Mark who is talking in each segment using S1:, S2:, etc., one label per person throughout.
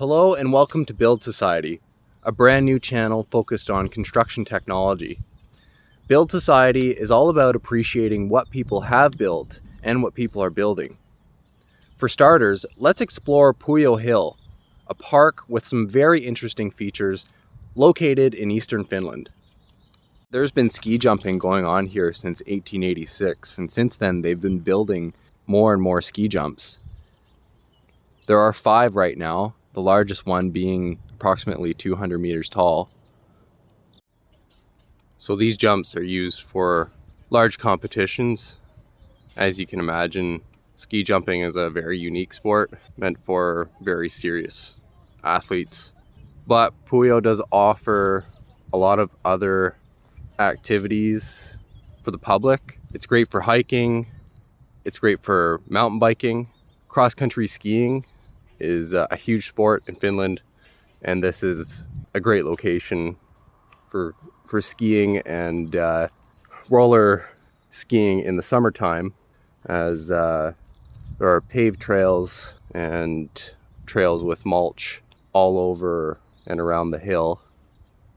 S1: Hello and welcome to Build Society, a brand new channel focused on construction technology. Build Society is all about appreciating what people have built and what people are building. For starters, let's explore Puijo Hill, a park with some very interesting features located in eastern Finland. There's been ski jumping going on here since 1886, and since then they've been building more and more ski jumps. There are 5 right now, the largest one being approximately 200 meters tall. So these jumps are used for large competitions. As you can imagine, ski jumping is a very unique sport meant for very serious athletes. But Puijo does offer a lot of other activities for the public. It's great for hiking, it's great for mountain biking. Cross-country skiing is a huge sport in Finland, and this is a great location for skiing and roller skiing in the summertime, as there are paved trails and trails with mulch all over and around the hill.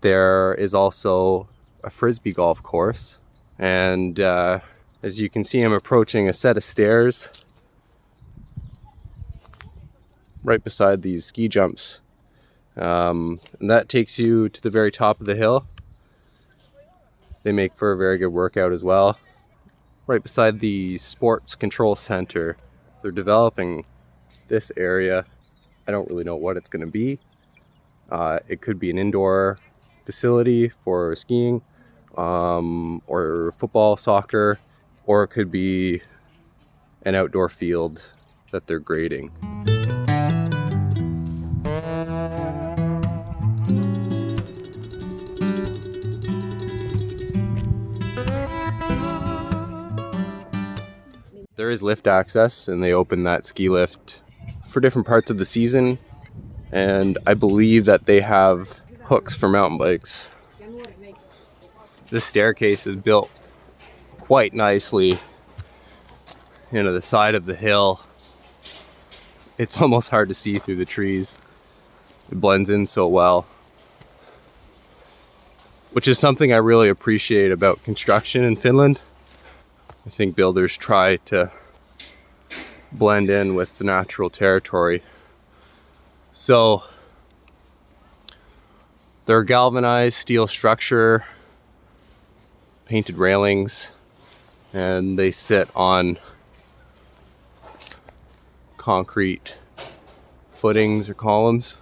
S1: There is also a frisbee golf course, and as you can see, I'm approaching a set of stairs right beside these ski jumps, and that takes you to the very top of the hill. They make for a very good workout as well. Right beside the sports control center, they're developing this area. I don't really know what it's going to be. It could be an indoor facility for skiing, or football, soccer, or it could be an outdoor field that they're grading. There is lift access, and they open that ski lift for different parts of the season, and I believe that they have hooks for mountain bikes. This staircase is built quite nicely into the side of the hill. It's almost hard to see through the trees. It blends in so well, which is something I really appreciate about construction in Finland. I think builders try to blend in with the natural territory. So they're galvanized steel structure, painted railings, and they sit on concrete footings or columns.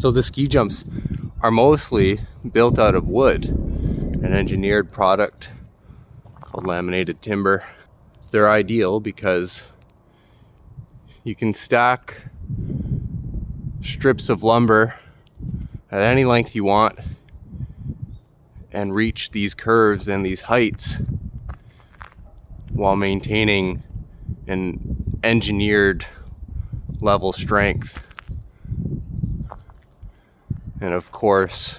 S1: So the ski jumps are mostly built out of wood, an engineered product called laminated timber. They're ideal because you can stack strips of lumber at any length you want and reach these curves and these heights while maintaining an engineered level strength. And of course,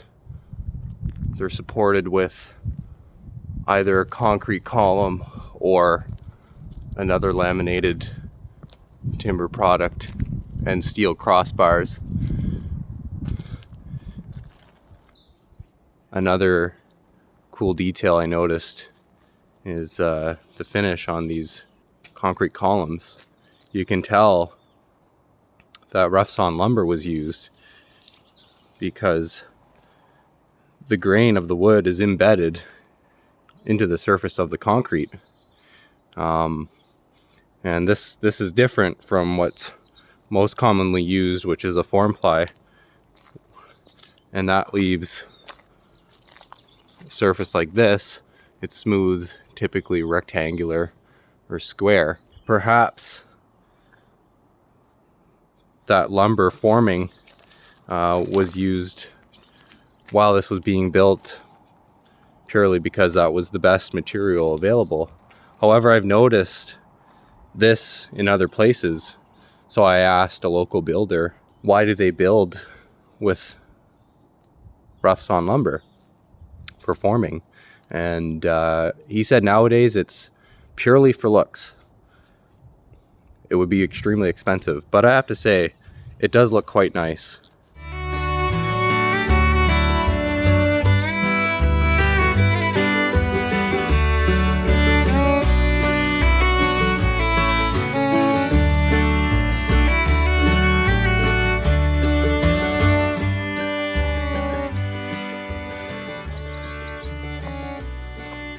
S1: they're supported with either a concrete column or another laminated timber product and steel crossbars. Another cool detail I noticed is the finish on these concrete columns. You can tell that rough sawn lumber was used because the grain of the wood is embedded into the surface of the concrete. And this is different from what's most commonly used, which is a form ply, and that leaves a surface like this. It's smooth, typically rectangular or square. Perhaps that lumber forming was used while this was being built purely because that was the best material available. However, I've noticed this in other places. So I asked a local builder, why do they build with rough sawn lumber for forming? And he said nowadays it's purely for looks. It would be extremely expensive, but I have to say it does look quite nice.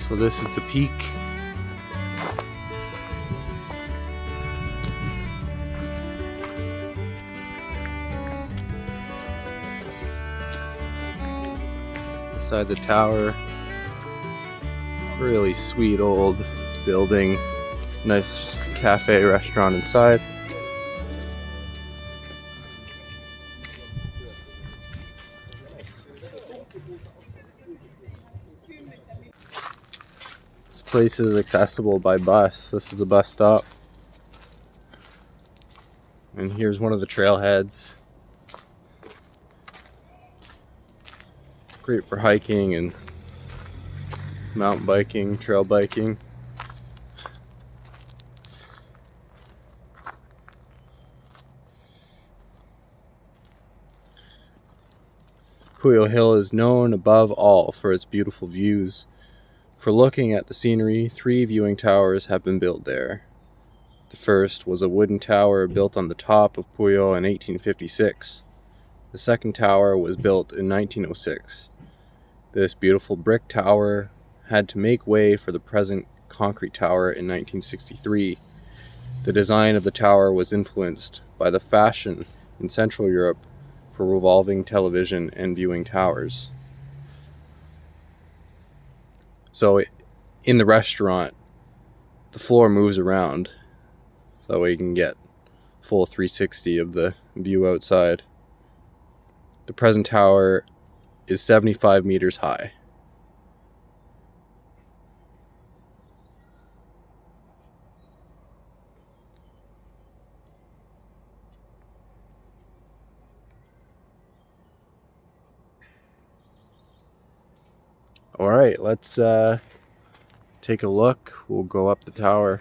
S1: So this is the peak. Beside the tower, really sweet old building, nice cafe, restaurant inside. This place is accessible by bus. This is a bus stop. And here's one of the trailheads. Great for hiking and mountain biking, trail biking. Puijo Hill is known above all for its beautiful views. For looking at the scenery, 3 viewing towers have been built there. The first was a wooden tower built on the top of Puijo in 1856. The second tower was built in 1906. This beautiful brick tower had to make way for the present concrete tower in 1963. The design of the tower was influenced by the fashion in Central Europe for revolving television and viewing towers. So in the restaurant, the floor moves around, so that way you can get full 360 of the view outside. The present tower is 75 meters high. All right, let's take a look. We'll go up the tower.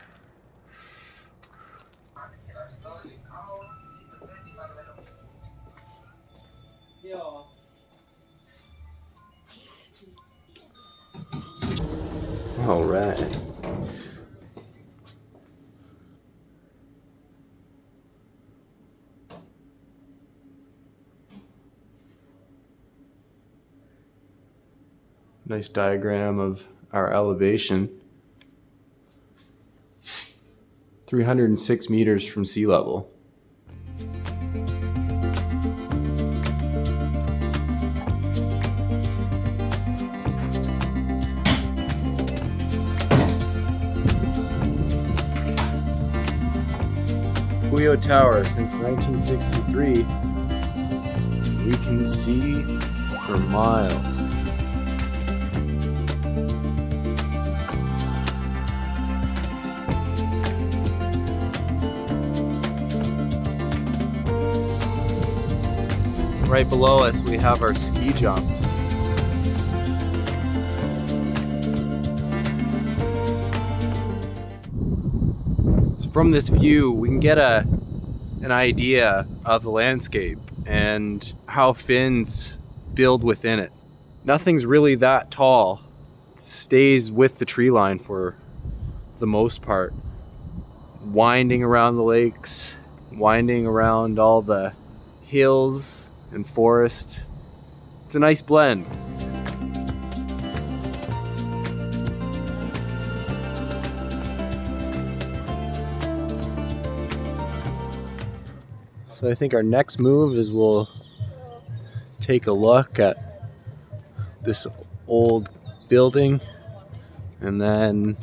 S1: All right. Nice diagram of our elevation. 306 meters from sea level.
S2: Puijo Tower since 1963. We can see for miles. Right below us we have our ski jumps. From this view we can get an idea of the landscape and how fins build within it. Nothing's really that tall. It stays with the tree line for the most part. Winding around the lakes, winding around all the hills and forest. It's a nice blend. So I think our next move is we'll take a look at this old building and then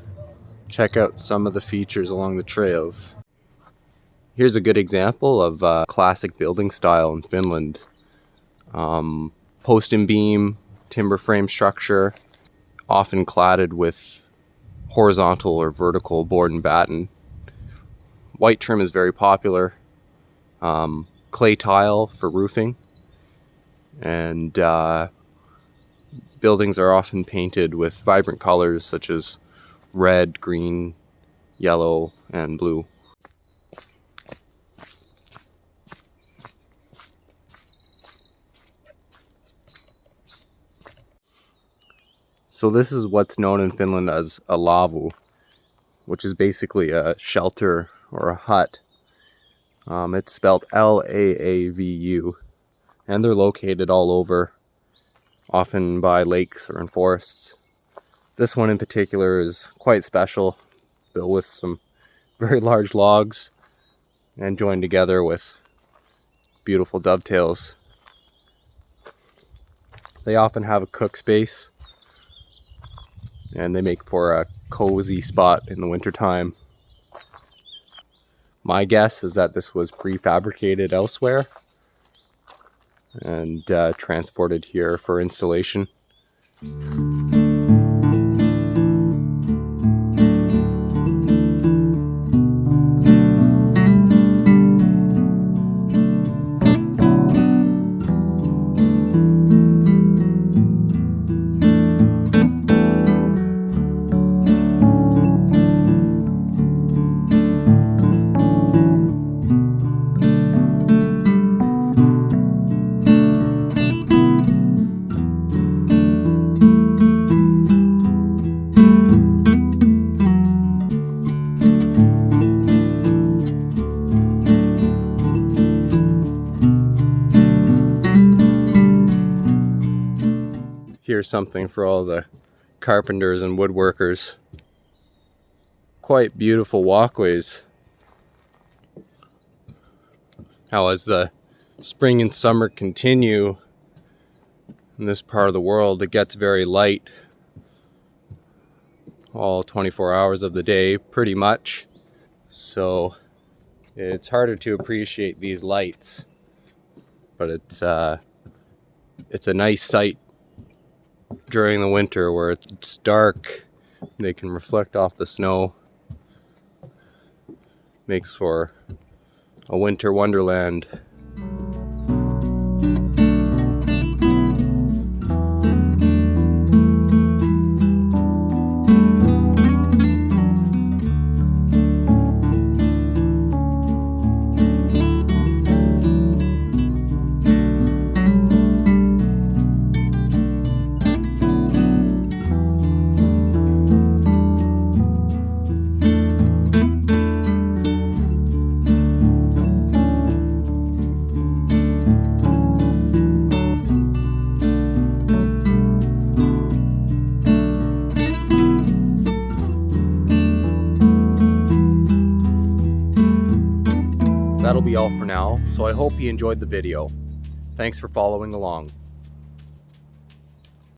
S2: check out some of the features along the trails. Here's a good example of classic building style in Finland. Post and beam, timber frame structure, often cladded with horizontal or vertical board and batten. White trim is very popular. Clay tile for roofing, and buildings are often painted with vibrant colors such as red, green, yellow, and blue. So this is what's known in Finland as a lavu, which is basically a shelter or a hut. It's spelled L-A-A-V-U, and they're located all over, often by lakes or in forests. This one in particular is quite special, built with some very large logs and joined together with beautiful dovetails. They often have a cook space, and they make for a cozy spot in the wintertime. My guess is that this was prefabricated elsewhere and transported here for installation. Here's something for all the carpenters and woodworkers. Quite beautiful walkways. Now, as the spring and summer continue in this part of the world, it gets very light all 24 hours of the day, pretty much. So it's harder to appreciate these lights, but it's a nice sight during the winter where it's dark. They can reflect off the snow. Makes for a winter wonderland. That'll be all for now, so I hope you enjoyed the video. Thanks for following along.